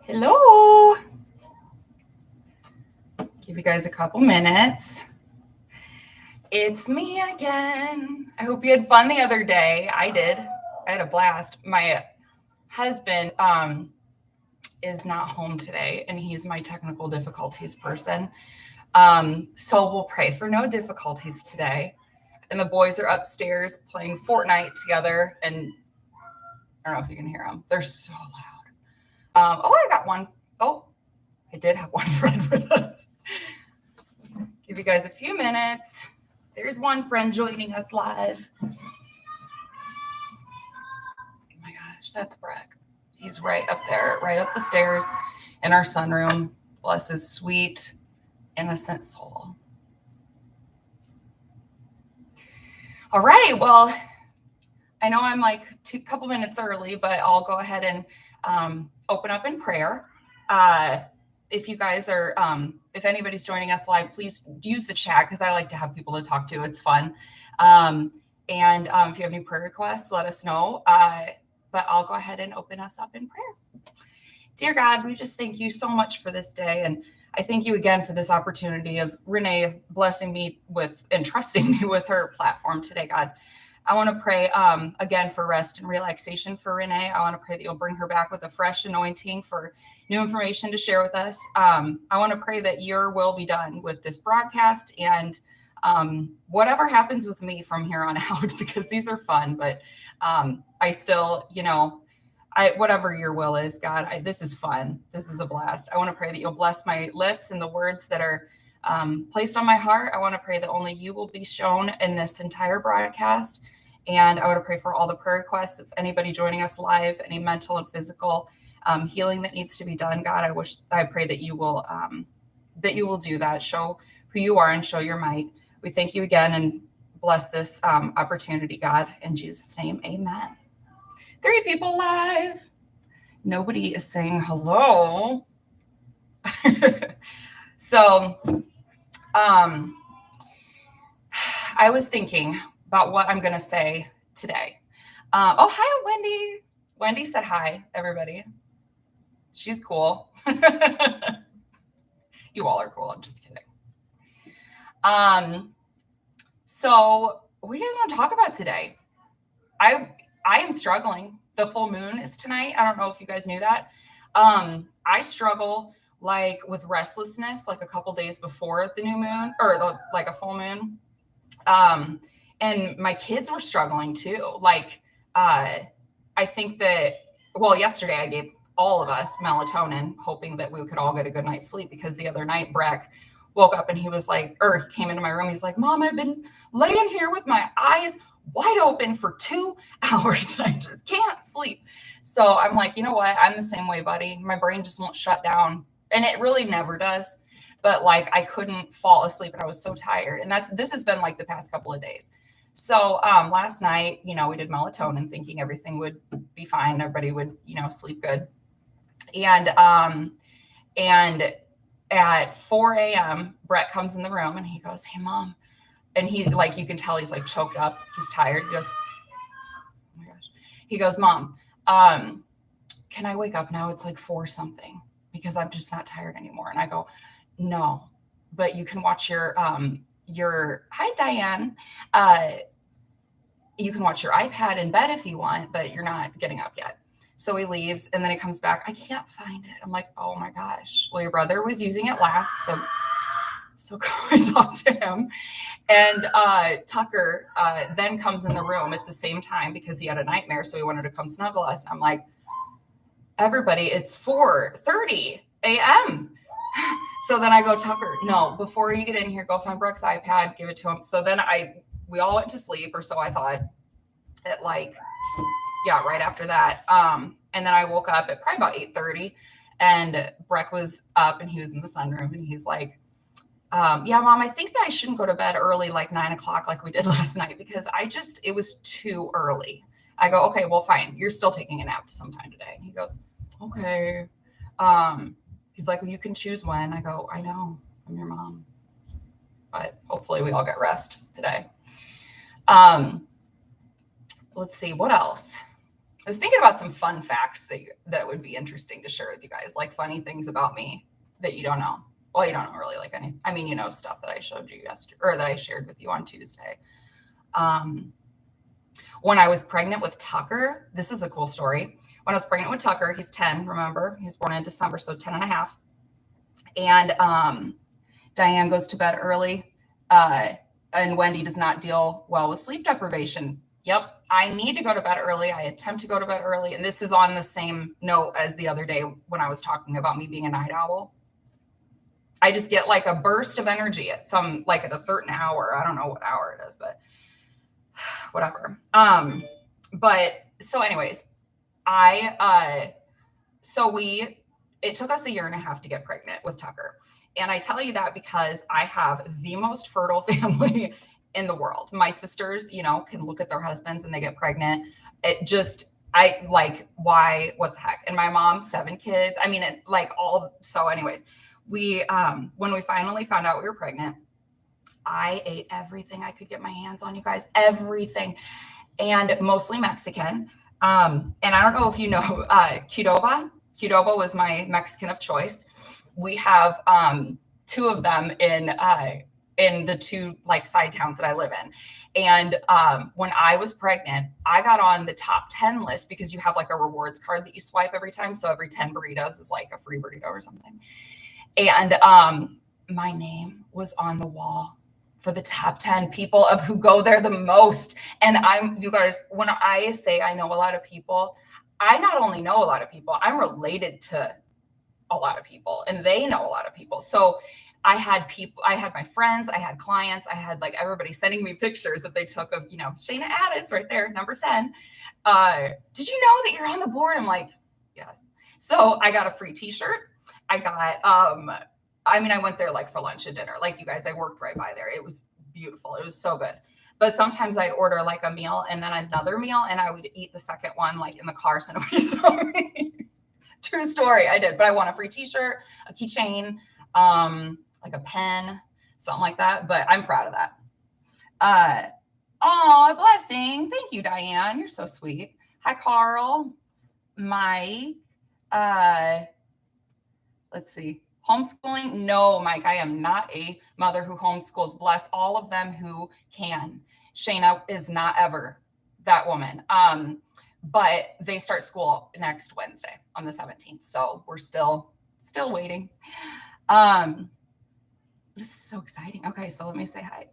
Hello. Give you guys a couple minutes. It's me again. I hope you had fun the other day. I did. I had a blast. My husband is not home today, and he's my technical difficulties person. So we'll pray for no difficulties today. And the boys are upstairs playing Fortnite together, and I don't know if you can hear them. They're so loud. I got one. Oh, I did have one friend with us. Give you guys a few minutes. There's one friend joining us live. Oh my gosh, that's Breck. He's right up there, right up the stairs in our sunroom. Bless his sweet, innocent soul. All right, well, I know I'm like a couple minutes early, but I'll go ahead and open up in prayer. If you guys are, if anybody's joining us live, please use the chat because I like to have people to talk to. It's fun. And if you have any prayer requests, let us know. But I'll go ahead and open us up in prayer. Dear God, we just thank you so much for this day. And I thank you again for this opportunity of Renee blessing me with and trusting me with her platform today, God. I want to pray again for rest and relaxation for Renee. I want to pray that you'll bring her back with a fresh anointing for new information to share with us. I want to pray that your will be done with this broadcast and whatever happens with me from here on out, because these are fun, but I still, whatever your will is, God, this is fun. This is a blast. I want to pray that you'll bless my lips and the words that are placed on my heart. I want to pray that only you will be shown in this entire broadcast. And I want to pray for all the prayer requests. If anybody joining us live, any mental and physical healing that needs to be done, God, I pray that you will do that. Show who you are and show your might. We thank you again and bless this opportunity, God. In Jesus' name, amen. 3 people live. Nobody is saying hello. So I was thinking about what I'm going to say today. Hi, Wendy. Wendy said hi, everybody. She's cool. You all are cool. I'm just kidding. So what do you guys want to talk about today? I am struggling. The full moon is tonight. I don't know if you guys knew that. I struggle with restlessness, like a couple days before the new moon or like a full moon. And my kids were struggling too. I think that, yesterday I gave all of us melatonin, hoping that we could all get a good night's sleep, because the other night Breck woke up and he was like, or he came into my room. He's like, Mom, I've been laying here with my eyes wide open for 2 hours. And I just can't sleep. So I'm like, you know what? I'm the same way, buddy. My brain just won't shut down. And it really never does. But I couldn't fall asleep and I was so tired. And this has been the past couple of days. So last night, we did melatonin thinking everything would be fine. Everybody would, sleep good. And at 4 a.m., Brett comes in the room and he goes, hey, Mom. And he, you can tell he's choked up. He's tired. He goes, oh my gosh. He goes, Mom, can I wake up now? It's 4 something, because I'm just not tired anymore. And I go, no, but you can watch your hi, Diane. You can watch your iPad in bed if you want, but you're not getting up yet. So he leaves and then he comes back. I can't find it. I'm like, oh my gosh. Well, your brother was using it last. So go and talk to him. And Tucker then comes in the room at the same time because he had a nightmare. So he wanted to come snuggle us. I'm like, everybody, it's 4:30 a.m. So then I go, Tucker, no, before you get in here, go find Brooke's iPad, give it to him. So then we all went to sleep, or so I thought, at right after that. And then I woke up at probably about 8:30, and Breck was up and he was in the sunroom and he's like, yeah, Mom, I think that I shouldn't go to bed early, 9 o'clock, like we did last night, because it was too early. I go, okay, well, fine. You're still taking a nap sometime today. And he goes, okay. He's like, well, you can choose when. I go, I know, I'm your mom, but hopefully we all get rest today. Let's see, what else? I was thinking about some fun facts that would be interesting to share with you guys, like funny things about me that you don't know. Well, you don't know really like any. I mean, you know stuff that I showed you yesterday or that I shared with you on Tuesday. When I was pregnant with Tucker, this is a cool story. When I was pregnant with Tucker, he's 10, remember? He was born in December, so 10 and a half. And Diane goes to bed early, and Wendy does not deal well with sleep deprivation. Yep, I need to go to bed early. I attempt to go to bed early. And this is on the same note as the other day when I was talking about me being a night owl. I just get like a burst of energy at at a certain hour. I don't know what hour it is, but whatever. But so anyways, it took us a year and a half to get pregnant with Tucker. And I tell you that because I have the most fertile family in the world. My sisters, can look at their husbands and they get pregnant. Why, what the heck? And my mom, 7 kids. I mean, so anyways, when we finally found out we were pregnant, I ate everything I could get my hands on, you guys, everything, and mostly Mexican. And I don't know if you know, Qdoba. Qdoba was my Mexican of choice. We have 2 of them in the 2 side towns that I live in. And when I was pregnant, I got on the top 10 list because you have like a rewards card that you swipe every time. So every 10 burritos is like a free burrito or something. And my name was on the wall for the top 10 people of who go there the most. And you guys, when I say I know a lot of people, I not only know a lot of people, I'm related to a lot of people and they know a lot of people. So I had my friends, I had clients, I had like everybody sending me pictures that they took of, Shana Addis right there, number 10. Did you know that you're on the board? I'm like, yes. So I got a free t-shirt. I got, I went there like for lunch and dinner. Like you guys, I worked right by there. It was beautiful. It was so good. But sometimes I'd order like a meal and then another meal and I would eat the second one like in the car so nobody saw me. True story. I did, but I won a free t-shirt, a keychain, like a pen, something like that. But I'm proud of that. A blessing. Thank you, Diane. You're so sweet. Hi, Carl. Mike. Let's see. Homeschooling? No, Mike, I am not a mother who homeschools. Bless all of them who can. Shana is not ever that woman. But they start school next Wednesday on the 17th. So we're still waiting. This is so exciting. Okay, so let me say hi.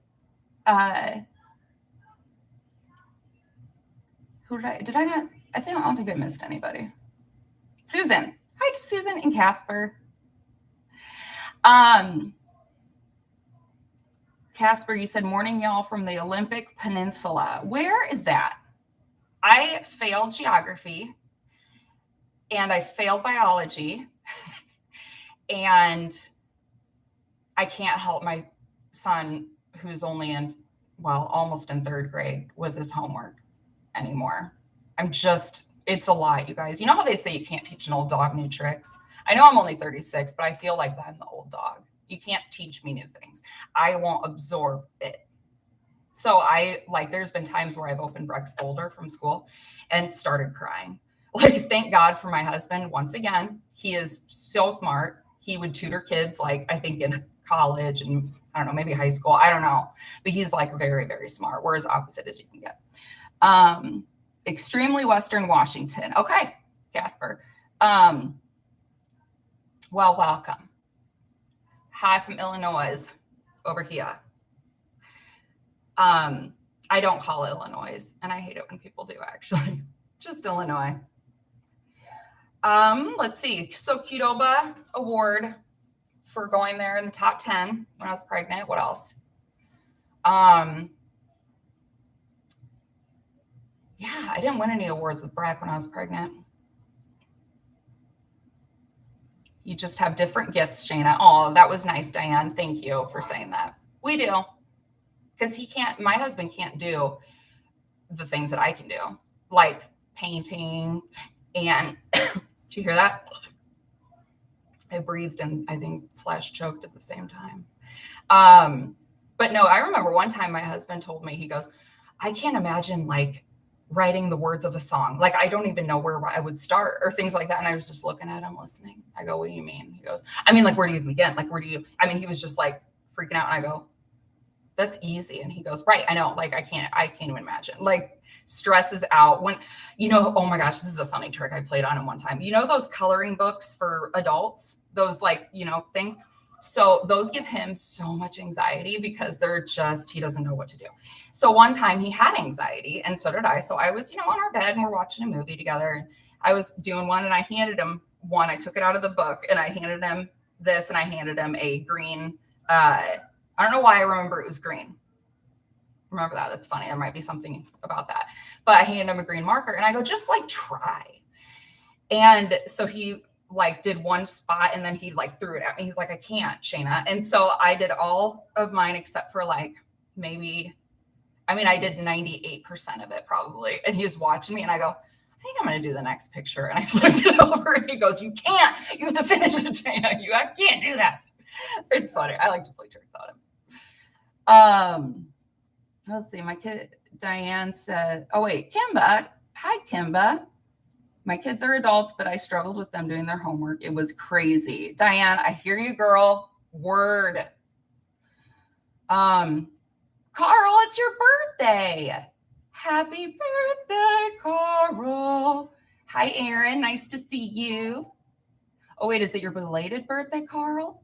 I don't think I missed anybody. Susan. Hi, Susan and Casper. Casper, you said morning, y'all, from the Olympic Peninsula. Where is that? I failed geography and I failed biology and I can't help my son who's only almost in 3rd grade with his homework anymore. It's a lot, you guys. You know how they say you can't teach an old dog new tricks? I know I'm only 36, but I feel like I'm the old dog. You can't teach me new things. I won't absorb it. So there's been times where I've opened Breck's folder from school and started crying. Thank God for my husband. Once again, he is so smart. He would tutor kids, I think in college and I don't know, maybe high school. I don't know. But he's very, very smart. We're as opposite as you can get. Extremely Western Washington. Okay, Casper. Welcome. Hi from Illinois over here. I don't call it Illinois, and I hate it when people do, actually. Just Illinois. Let's see. So Qdoba award for going there in the top 10 when I was pregnant. What else? Yeah, I didn't win any awards with Breck when I was pregnant. You just have different gifts, Shana. Oh, that was nice, Diane. Thank you for saying that. We do. Because my husband can't do the things that I can do, like painting and, did you hear that? I breathed and I think / choked at the same time. But no, I remember one time my husband told me, he goes, I can't imagine writing the words of a song. Like, I don't even know where I would start or things like that. And I was just looking at him, listening. I go, what do you mean? He goes, I mean, like, where do you begin? Like, he was just like freaking out. And I go, that's easy. And he goes, right. I know. Like, I can't even imagine. Like, stresses out when, oh my gosh, this is a funny trick I played on him one time. Those coloring books for adults, those like, things. So those give him so much anxiety because he doesn't know what to do. So one time he had anxiety and so did I. So I was, on our bed and we're watching a movie together. And I was doing one and I handed him one. I took it out of the book and I handed him this and I handed him a green, I don't know why I remember it was green. Remember that. That's funny. There might be something about that. But I handed him a green marker and I go, just like try. And so he like did one spot and then he like threw it at me. He's like, I can't, Shana. And so I did all of mine except for like maybe, I did 98% of it probably. And he was watching me and I go, I think I'm going to do the next picture. And I flipped it over and he goes, you can't, you have to finish it, Shana. I can't do that. It's funny. I like to play tricks on him. Let's see. My kid, Diane said, oh wait, Kimba. Hi, Kimba. My kids are adults, but I struggled with them doing their homework. It was crazy. Diane, I hear you, girl. Word. Carl, it's your birthday. Happy birthday, Carl. Hi, Aaron. Nice to see you. Oh, wait, is it your belated birthday, Carl?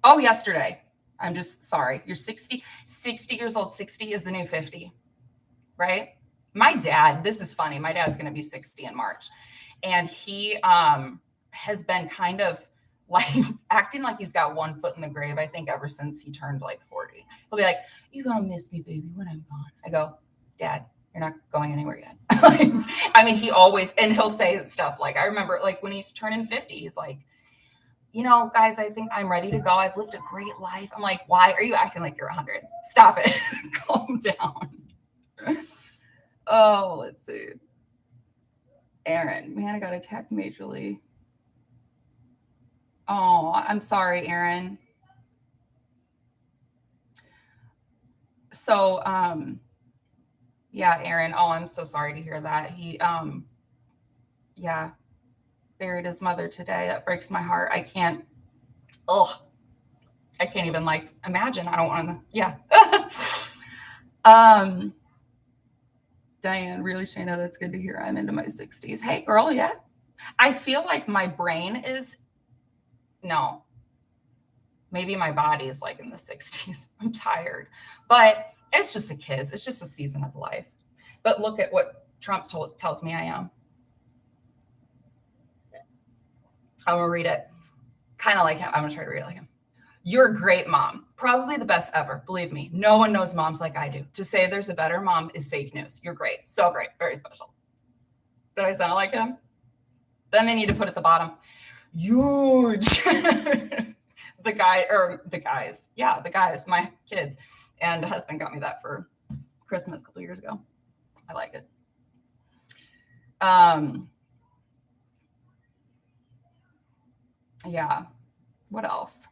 Oh, yesterday. I'm just sorry. You're 60 years old. 60 is the new 50, right? My dad, this is funny. My dad's going to be 60 in March. And he has been kind of like acting like he's got one foot in the grave, I think, ever since he turned like 40. He'll be like, you're going to miss me, baby, when I'm gone. I go, Dad, you're not going anywhere yet. He always, and he'll say stuff like, I remember like when he's turning 50, he's like, guys, I think I'm ready to go. I've lived a great life. I'm like, why are you acting like you're 100? Stop it. Calm down. Oh, let's see. Aaron, man, I got attacked majorly. Oh, I'm sorry, Aaron. So, yeah, Aaron. Oh, I'm so sorry to hear that. He, yeah, buried his mother today. That breaks my heart. I can't even like imagine. I don't want to, yeah. Diane, really, Shana, that's good to hear. I'm into my 60s. Hey, girl, yeah. I feel like my brain is, no, maybe my body is like in the 60s. I'm tired, but it's just the kids. It's just a season of life. But look at what Trump tells me I am. I'm going to read it. Kind of like him. I'm going to try to read it like him. You're a great mom. Probably the best ever. Believe me, no one knows moms like I do. To say there's a better mom is fake news. You're great. So great. Very special. Did I sound like him? Then they need to put at the bottom, huge. the guys. Yeah, the guys, my kids and husband got me that for Christmas a couple years ago. I like it. Yeah. What else?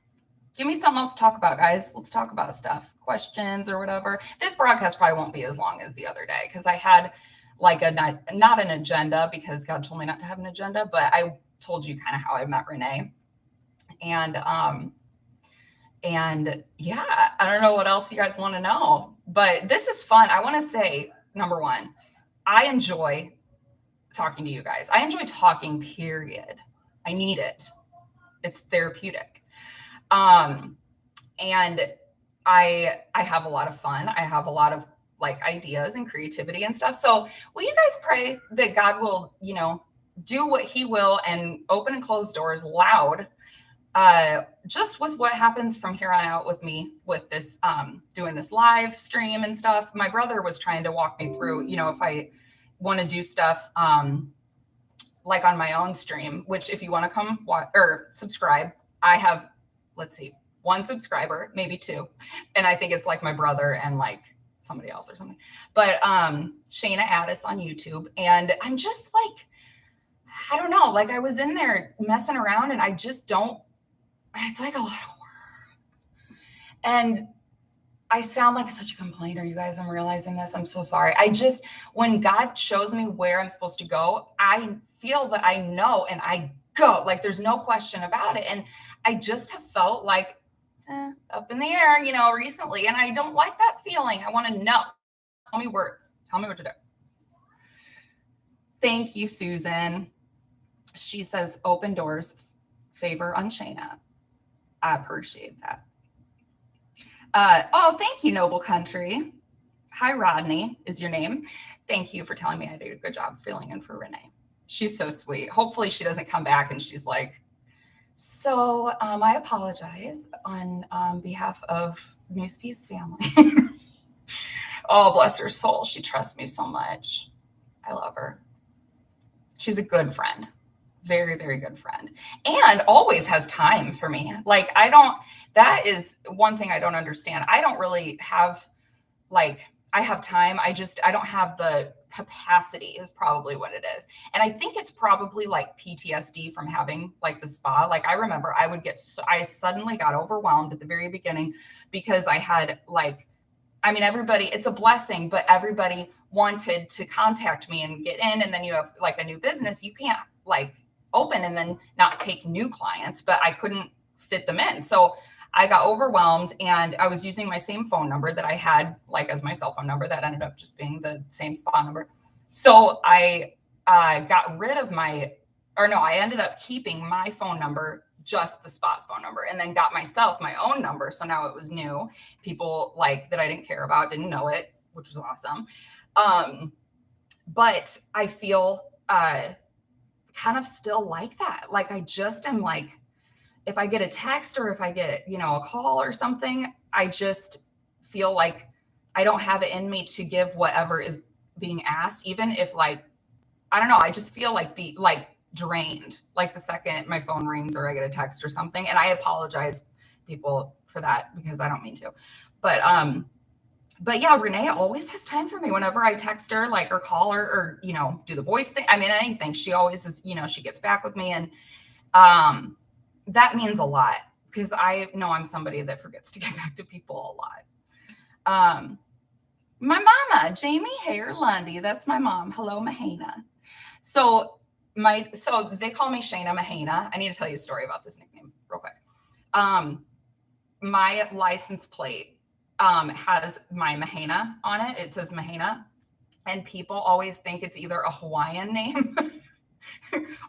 Give me something else to talk about, guys. Let's talk about stuff, questions or whatever. This broadcast probably won't be as long as the other day because I had like not an agenda because God told me not to have an agenda, but I told you kind of how I met Renee. And yeah, I don't know what else you guys want to know, but this is fun. I want to say, number one, I enjoy talking to you guys. I enjoy talking, period. I need it. It's therapeutic. And I have a lot of fun. I have a lot of like ideas and creativity and stuff. So will you guys pray that God will, do what he will and open and close doors loud, just with what happens from here on out with me, with this, doing this live stream and stuff. My brother was trying to walk me through, if I want to do stuff, like on my own stream, which if you want to come watch or subscribe, I have, let's see, 1 subscriber, maybe 2. And I think it's like my brother and like somebody else or something, but, Shana Addis on YouTube. And I'm just like, I don't know, like I was in there messing around and I just don't, it's like a lot of work. And I sound like such a complainer, you guys. I'm realizing this. I'm so sorry. When God shows me where I'm supposed to go, I feel that I know and I go. Like there's no question about it. And I just have felt like up in the air, recently. And I don't like that feeling. I want to know. Tell me words. Tell me what to do. Thank you, Susan. She says, open doors, favor on Shana. I appreciate that. Thank you, Noble Country. Hi, Rodney is your name. Thank you for telling me I did a good job filling in for Renee. She's so sweet. Hopefully she doesn't come back and she's like, so I apologize on behalf of Newspeace family. Oh, bless her soul. She trusts me so much. I love her. She's a good friend. Very, very good friend. And always has time for me. Like, that is one thing I don't understand. I don't really have, I have time. I don't have the capacity is probably what it is. And I think it's probably like PTSD from having like the spa. Like, I remember I suddenly got overwhelmed at the very beginning because I had everybody, it's a blessing, but everybody wanted to contact me and get in. And then you have like a new business. You can't open and then not take new clients, but I couldn't fit them in. So I got overwhelmed and I was using my same phone number that I had as my cell phone number that ended up just being the same spa number. So I got rid of I ended up keeping my phone number, just the spa's phone number, and then got myself my own number. So now it was new. People that I didn't care about didn't know it, which was awesome. But I feel kind of still like that. I just am if I get a text or if I get, a call or something, I just feel like I don't have it in me to give whatever is being asked, even if I don't know, I just feel drained, the second my phone rings or I get a text or something. And I apologize people for that because I don't mean to, but yeah, Renee always has time for me whenever I text her, or call her or, do the voice thing. I mean, anything. She always is, she gets back with me. And that means a lot because I know I'm somebody that forgets to get back to people a lot. My mama, Jamie Hare Lundy, that's my mom. Hello, Mahana. So they call me Shana Mahana. I need to tell you a story about this nickname real quick. My license plate has my Mahana on it. It says Mahana. And people always think it's either a Hawaiian name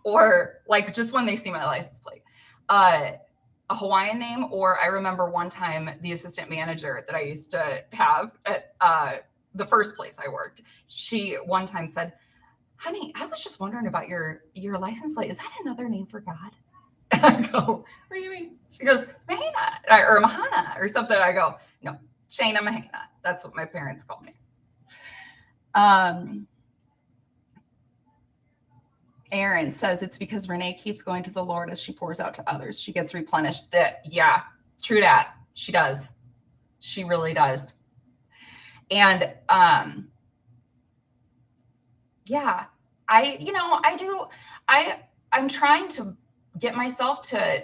or just when they see my license plate, a Hawaiian name. Or I remember one time the assistant manager that I used to have at the first place I worked, she one time said, honey, I was just wondering about your license plate. Is that another name for God? And I go, what do you mean? She goes, Mahana or Mahana or something. I go, no, Shana Mahana. That's what my parents call me. Aaron says it's because Renee keeps going to the Lord as she pours out to others. She gets replenished. Yeah, true that. She does. She really does. And yeah, I'm trying to get myself to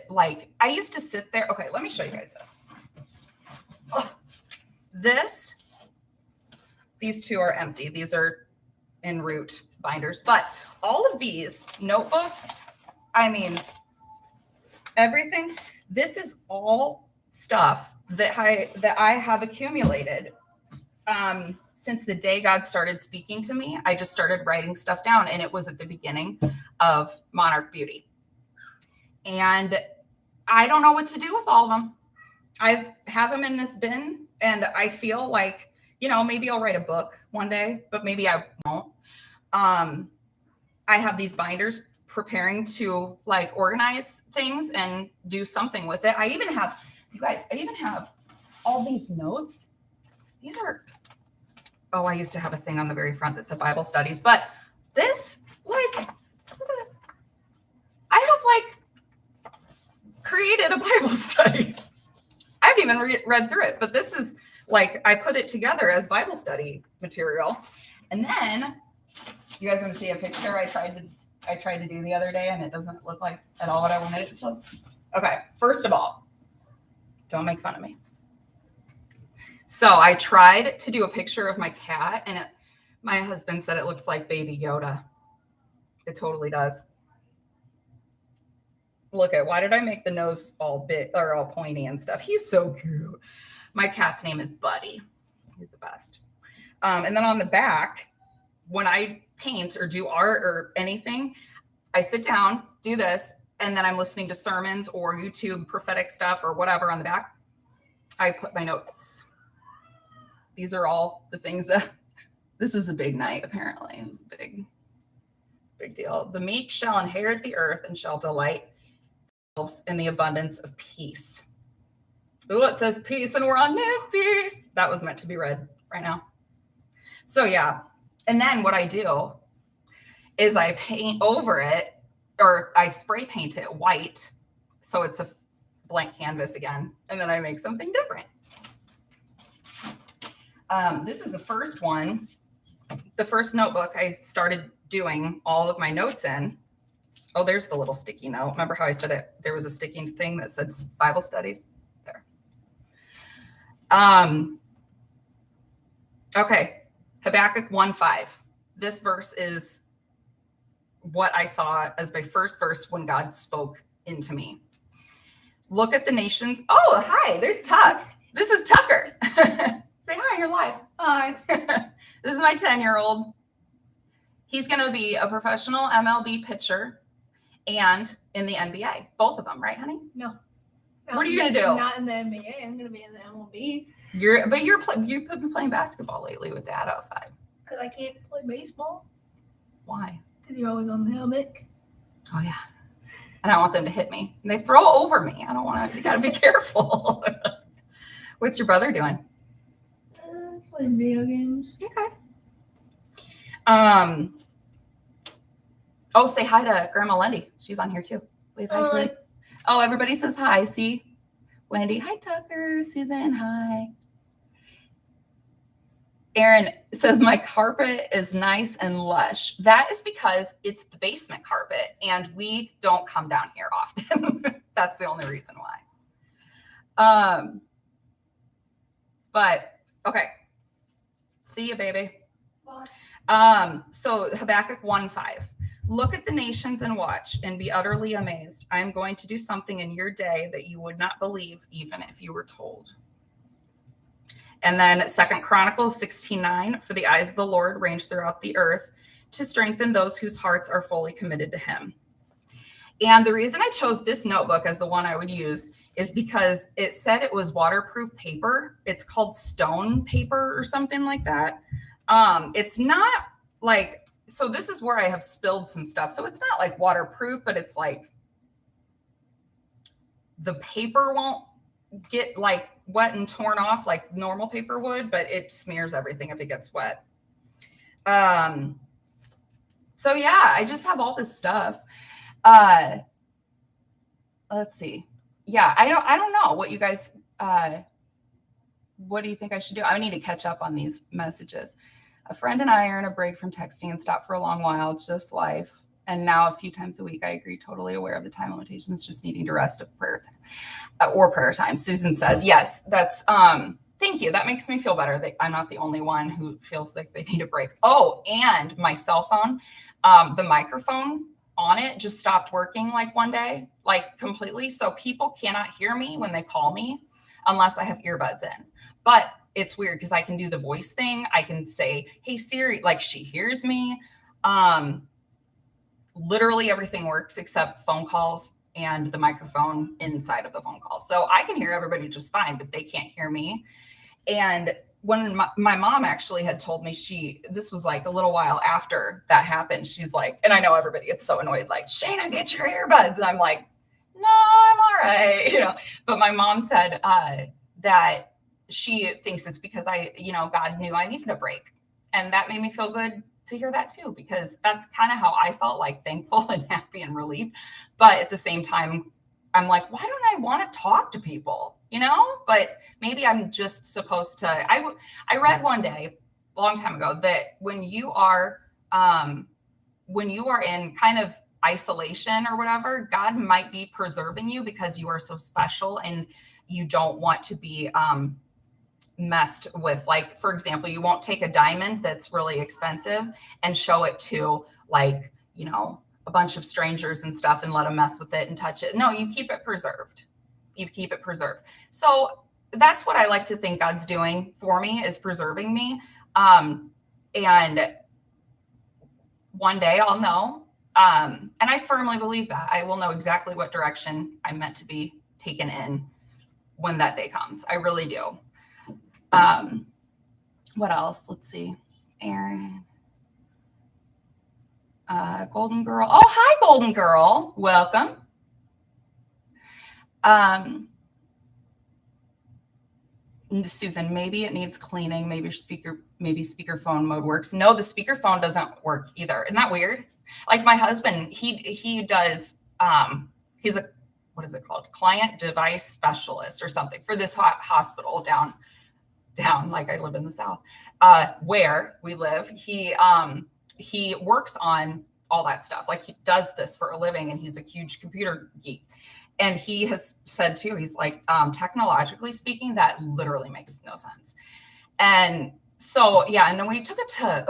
I used to sit there. Okay, let me show you guys this. These two are empty. These are en route binders, but all of these notebooks, I mean, everything, this is all stuff that I have accumulated since the day God started speaking to me. I just started writing stuff down, and it was at the beginning of Monarch Beauty. And I don't know what to do with all of them. I have them in this bin, and I feel like, maybe I'll write a book one day, but maybe I won't. I have these binders preparing to organize things and do something with it. I even have all these notes. These are, I used to have a thing on the very front that said Bible studies, but this, look at this. I have created a Bible study. I haven't even read through it, but this is I put it together as Bible study material. And then you guys want to see a picture I tried to do the other day, and it doesn't look like at all what I wanted it to look. Okay, first of all, don't make fun of me. So I tried to do a picture of my cat, and my husband said it looks like Baby Yoda. It totally does. Look at, why did I make the nose all big or all pointy and stuff? He's so cute. My cat's name is Buddy. He's the best. And then on the back, when I paint or do art or anything, I sit down, do this, and then I'm listening to sermons or YouTube prophetic stuff or whatever on the back. I put my notes. These are all the things that, this was a big night, apparently. It was a big deal. The meek shall inherit the earth and shall delight themselves in the abundance of peace. Ooh, it says peace, and we're on this peace. That was meant to be read right now. So yeah. And then what I do is I paint over it, or I spray paint it white. So it's a blank canvas again. And then I make something different. This is the first one, the first notebook I started doing all of my notes in. Oh, there's the little sticky note. Remember how I said it? There was a sticky thing that said Bible studies there. Okay. Habakkuk 1:5. This verse is what I saw as my first verse when God spoke into me. Look at the nations. Oh, hi, there's Tuck. This is Tucker. Say hi, you're live. Hi. This is my 10-year-old. He's going to be a professional MLB pitcher and in the NBA. Both of them, right, honey? No. What are you going to do? Not in the NBA. I'm going to be in the MLB. You've been playing basketball lately with Dad outside. Because I can't play baseball. Why? Because you're always on the helmet. Oh, yeah. And I want them to hit me. And they throw over me. I don't want to. You got to be careful. What's your brother doing? Playing video games. Okay. Oh, say hi to Grandma Lendy. She's on here too. Wave hi. Oh, everybody says hi. See? Wendy. Hi, Tucker. Susan. Hi. Aaron says, my carpet is nice and lush. That is because it's the basement carpet and we don't come down here often. That's the only reason why. But okay. See you, baby. Bye. So Habakkuk 1:5. Look at the nations and watch and be utterly amazed. I am going to do something in your day that you would not believe even if you were told. And then 2 Chronicles 16:9, for the eyes of the Lord range throughout the earth to strengthen those whose hearts are fully committed to him. And the reason I chose this notebook as the one I would use is because it said it was waterproof paper. It's called stone paper or something like that. It's not like, so this is where I have spilled some stuff. So it's not like waterproof, but it's like the paper won't get like wet and torn off like normal paper would, but it smears everything if it gets wet. So yeah, I just have all this stuff. Let's see. Yeah, I don't know what you guys, what do you think I should do? I need to catch up on these messages. A friend and I are in a break from texting and stopped for a long while. It's just life. And now a few times a week, I agree, totally aware of the time limitations, just needing to rest of prayer time or prayer time. Susan says, yes, that's, thank you. That makes me feel better that I'm not the only one who feels like they need a break. Oh, and my cell phone, the microphone on it just stopped working like one day, like completely. So people cannot hear me when they call me unless I have earbuds in. But it's weird because I can do the voice thing. I can say, hey, Siri, like she hears me. Literally everything works except phone calls and the microphone inside of the phone call. So I can hear everybody just fine, but they can't hear me. And when my mom actually had told me this was like a little while after that happened. She's like, and I know everybody gets so annoyed, like, Shana, get your earbuds. And I'm like, no, I'm all right. But my mom said that she thinks it's because God knew I needed a break. And that made me feel good to hear that too, because that's kind of how I felt, like thankful and happy and relieved. But at the same time, I'm like, why don't I want to talk to people, but maybe I'm just supposed to, I read one day a long time ago that when you are in kind of isolation or whatever, God might be preserving you because you are so special and you don't want to be messed with, like, for example, you won't take a diamond that's really expensive and show it to, like, you know, a bunch of strangers and stuff and let them mess with it and touch it. No, you keep it preserved. You keep it preserved. So that's what I like to think God's doing for me, is preserving me. And one day I'll know. And I firmly believe that I will know exactly what direction I'm meant to be taken in when that day comes. I really do. What else? Let's see. Aaron. Golden Girl. Oh, hi, Golden Girl. Welcome. Susan, maybe it needs cleaning. Maybe speakerphone mode works. No, the speakerphone doesn't work either. Isn't that weird? Like my husband, he does, he's a, what is it called? Client device specialist or something for this hospital down, like I live in the South, where we live. He works on all that stuff. Like he does this for a living, and he's a huge computer geek. And he has said too, he's like, technologically speaking, that literally makes no sense. And so, yeah. And then we took it to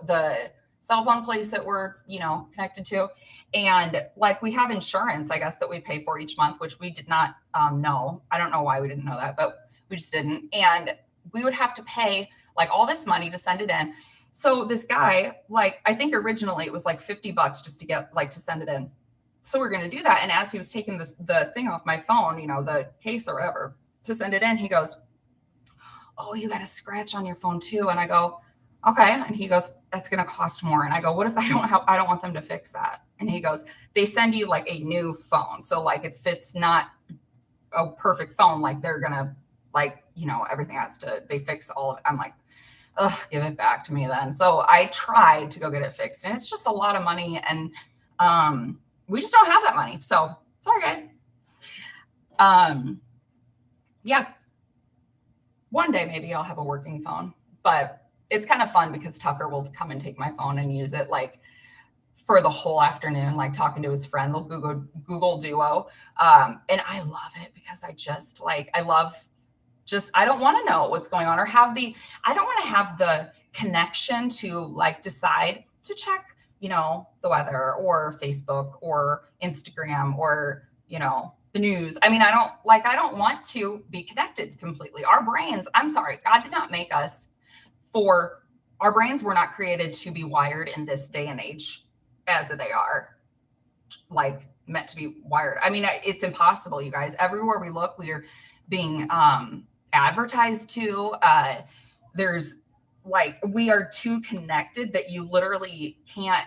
the cell phone place that we're, you know, connected to. And like, we have insurance, I guess, that we pay for each month, which we did not know. I don't know why we didn't know that, but we just didn't. And we would have to pay like all this money to send it in. So this guy, like, I think originally it was like $50 just to get, like, to send it in. So we're going to do that. And as he was taking the thing off my phone, you know, the case or whatever, to send it in, he goes, "Oh, you got a scratch on your phone too." And I go, "Okay." And he goes, "That's going to cost more." And I go, "What if I don't want them to fix that?" And he goes, "They send you like a new phone. So like if it's not a perfect phone, like they're going to, like, you know, everything has to, they fix all of it." I'm like, "Ugh, give it back to me then." So I tried to go get it fixed, and it's just a lot of money. And, we just don't have that money. So sorry, guys. Yeah. One day, maybe I'll have a working phone, but it's kind of fun because Tucker will come and take my phone and use it like for the whole afternoon, like talking to his friend. They'll Google Duo. And I love it because I don't want to know what's going on or I don't want to have the connection to like decide to check, you know, the weather or Facebook or Instagram or, you know, the news. I mean, I don't want to be connected completely. Our brains, I'm sorry, God did not make us our brains were not created to be wired in this day and age as they are, like, meant to be wired. I mean, it's impossible, you guys. Everywhere we look, we are being advertised to. There's like, we are too connected that you literally can't,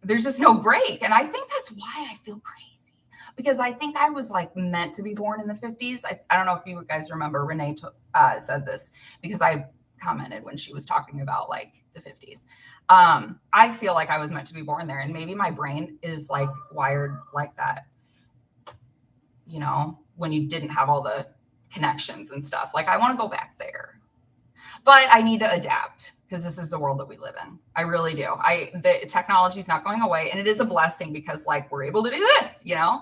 there's just no break. And I think that's why I feel crazy, because I think I was like meant to be born in the 50s. I don't know if you guys remember Renee said this, because I commented when she was talking about like the 50s. I feel like I was meant to be born there, and maybe my brain is like wired like that, you know, when you didn't have all the connections and stuff. Like, I want to go back there. But I need to adapt because this is the world that we live in. I really do. The technology is not going away, and it is a blessing because like we're able to do this, you know.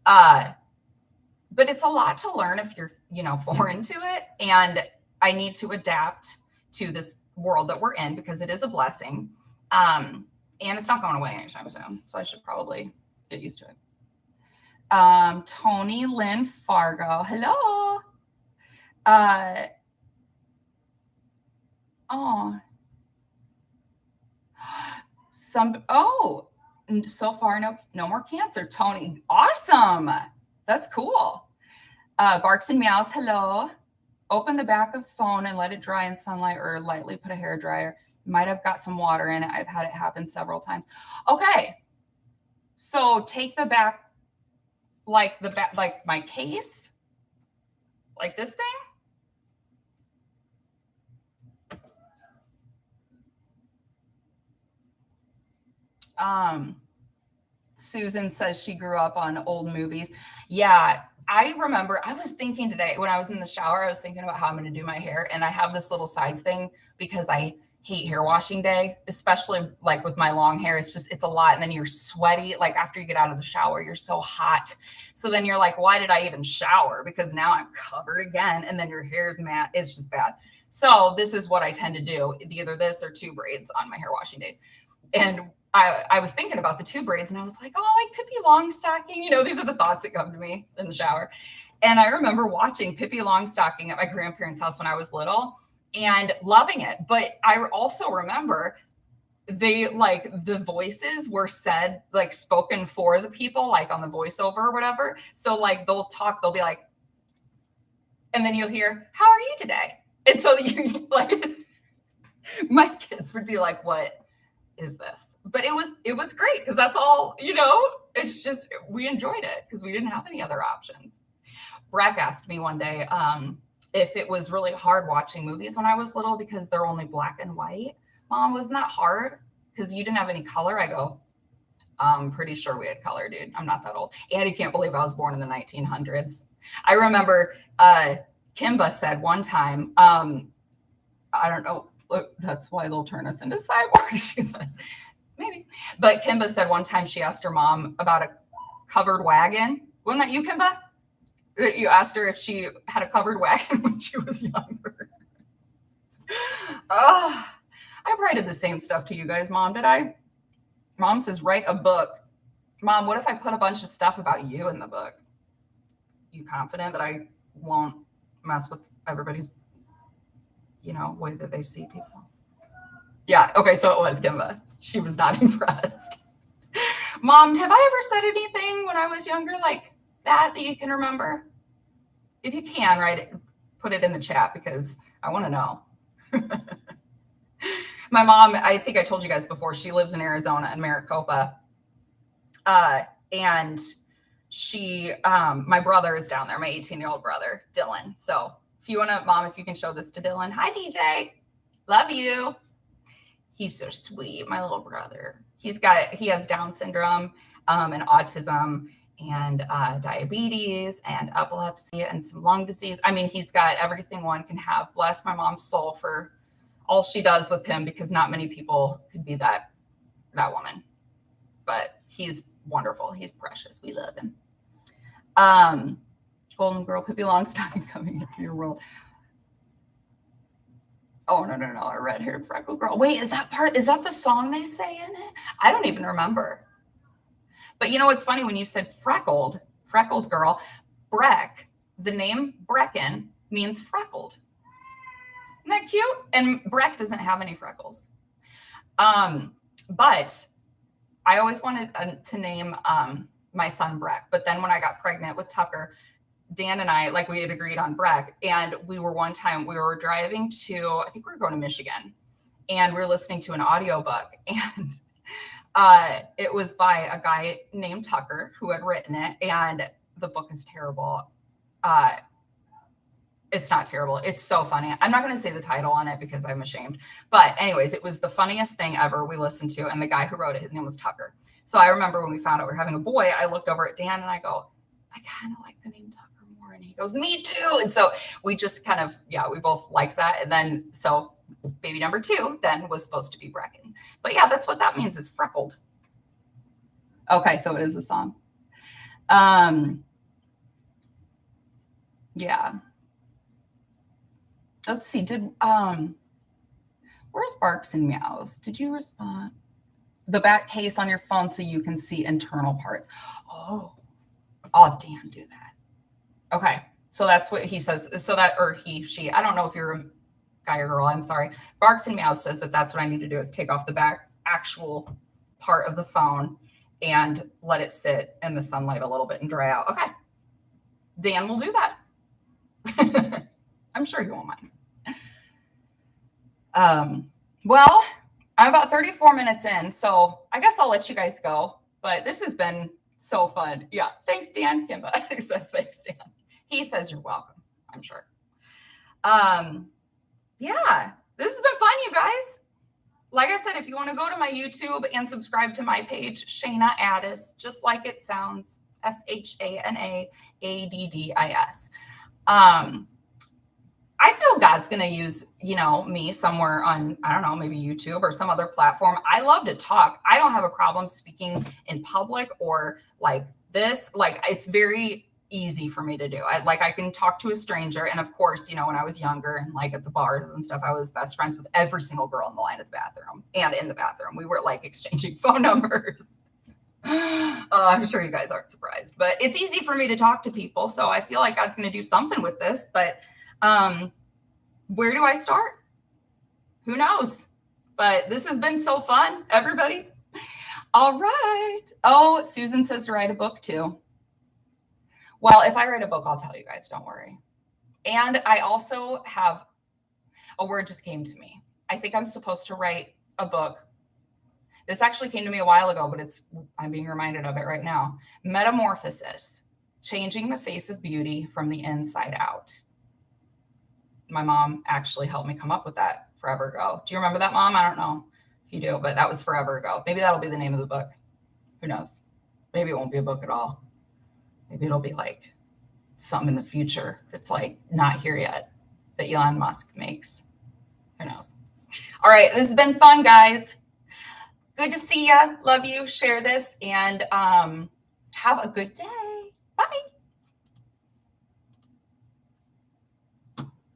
But it's a lot to learn if you're, you know, foreign to it, and I need to adapt to this world that we're in because it is a blessing, and it's not going away anytime soon. So I should probably get used to it. Tony Lynn Fargo, hello. So far, no more cancer. Tony, awesome. That's cool. Barks and Meows, hello. Open the back of phone and let it dry in sunlight, or lightly put a hair dryer. Might have got some water in it. I've had it happen several times. Okay. So take the back, like my case, like this thing. Susan says she grew up on old movies. Yeah, I remember, I was thinking today when I was in the shower, I was thinking about how I'm going to do my hair. And I have this little side thing because I hate hair washing day, especially like with my long hair. It's a lot. And then you're sweaty. Like after you get out of the shower, you're so hot. So then you're like, why did I even shower? Because now I'm covered again. And then your hair's matte. It's just bad. So this is what I tend to do, either this or 2 braids on my hair washing days. And I was thinking about the 2 braids and I was like, oh, like Pippi Longstocking. You know, these are the thoughts that come to me in the shower. And I remember watching Pippi Longstocking at my grandparents' house when I was little and loving it. But I also remember the voices were said, like spoken for the people, like on the voiceover or whatever. So like they'll be like, and then you'll hear, how are you today? And so you like, my kids would be like, what is this? But it was great because that's all, you know, it's just, we enjoyed it because we didn't have any other options. Breck asked me one day, if it was really hard watching movies when I was little because they're only black and white. Mom, wasn't that hard? Because you didn't have any color. I go, I'm pretty sure we had color, dude. I'm not that old. And you can't believe I was born in the 1900s. I remember Kimba said one time, I don't know, look, that's why they'll turn us into cyborgs, she says. Maybe. But Kimba said one time she asked her mom about a covered wagon. Wasn't that you, Kimba? You asked her if she had a covered wagon when she was younger. Oh, I probably did the same stuff to you guys, Mom. Did I? Mom says, write a book. Mom, what if I put a bunch of stuff about you in the book? You confident that I won't mess with everybody's, you know, way that they see people? Yeah. Okay. So it was Kimba. She was not impressed. Mom, have I ever said anything when I was younger like that you can remember? If you can, write it, put it in the chat because I want to know. My mom, I think I told you guys before, she lives in Arizona in Maricopa. And she, my brother is down there, my 18-year-old brother, Dylan. So if you want to, Mom, if you can show this to Dylan. Hi, DJ. Love you. He's so sweet, my little brother. He has Down syndrome and autism and diabetes and epilepsy and some lung disease. I mean, he's got everything one can have. Bless my mom's soul for all she does with him, because not many people could be that woman. But he's wonderful. He's precious. We love him. Golden Girl, Pippi Longstocking coming into your world. Oh, no, a red-haired freckled girl. Wait, is that the song they say in it? I don't even remember. But you know what's funny? When you said freckled girl, Breck, the name Brecken means freckled. Isn't that cute? And Breck doesn't have any freckles. But I always wanted to name my son Breck. But then when I got pregnant with Tucker, Dan and I, like, we had agreed on Breck. And we were driving to, I think we were going to Michigan. And we were listening to an audiobook. And it was by a guy named Tucker who had written it. And the book is terrible. It's not terrible. It's so funny. I'm not going to say the title on it because I'm ashamed. But anyways, it was the funniest thing ever we listened to. And the guy who wrote it, his name was Tucker. So I remember when we found out we were having a boy, I looked over at Dan and I go, I kind of like the name Tucker more. And he goes, me too. And so we just kind of, we both liked that. And then, so baby number 2 then was supposed to be Brecken. But yeah, that's what that means, is freckled. Okay. So it is a song. Yeah. Let's see. Where's Barks and Meows? Did you respond? The back case on your phone so you can see internal parts. Oh, I'll have Dan do that. Okay. So that's what he says. So that, or he, she, I don't know if you're a guy or girl. I'm sorry. Barks and Meows says that that's what I need to do, is take off the back actual part of the phone and let it sit in the sunlight a little bit and dry out. Okay. Dan will do that. I'm sure he won't mind. Well, I'm about 34 minutes in, so I guess I'll let you guys go. But this has been so fun. Yeah. Thanks, Dan. Kimba. He says, thanks, Dan. He says you're welcome, I'm sure. Yeah, this has been fun, you guys. Like I said, if you want to go to my YouTube and subscribe to my page, Shana Addis, just like it sounds, SHANAADDIS. I feel God's going to use, me somewhere on, I don't know, maybe YouTube or some other platform. I love to talk. I don't have a problem speaking in public or like this. Like, it's very easy for me to do. I can talk to a stranger. And of course, when I was younger and like at the bars and stuff, I was best friends with every single girl in the line at the bathroom and in the bathroom. We were like exchanging phone numbers. I'm sure you guys aren't surprised, but it's easy for me to talk to people. So I feel like God's going to do something with this, but where do I start? Who knows? But this has been so fun, everybody. All right. Oh, Susan says to write a book too. Well, if I write a book, I'll tell you guys, don't worry. And I also have a word just came to me. I think I'm supposed to write a book. This actually came to me a while ago, but I'm being reminded of it right now. Metamorphosis, changing the face of beauty from the inside out. My mom actually helped me come up with that forever ago. Do you remember that, Mom? I don't know if you do, but that was forever ago. Maybe that'll be the name of the book. Who knows? Maybe it won't be a book at all. Maybe it'll be like something in the future that's like not here yet that Elon Musk makes. Who knows? All right. This has been fun, guys. Good to see you. Love you. Share this and have a good day.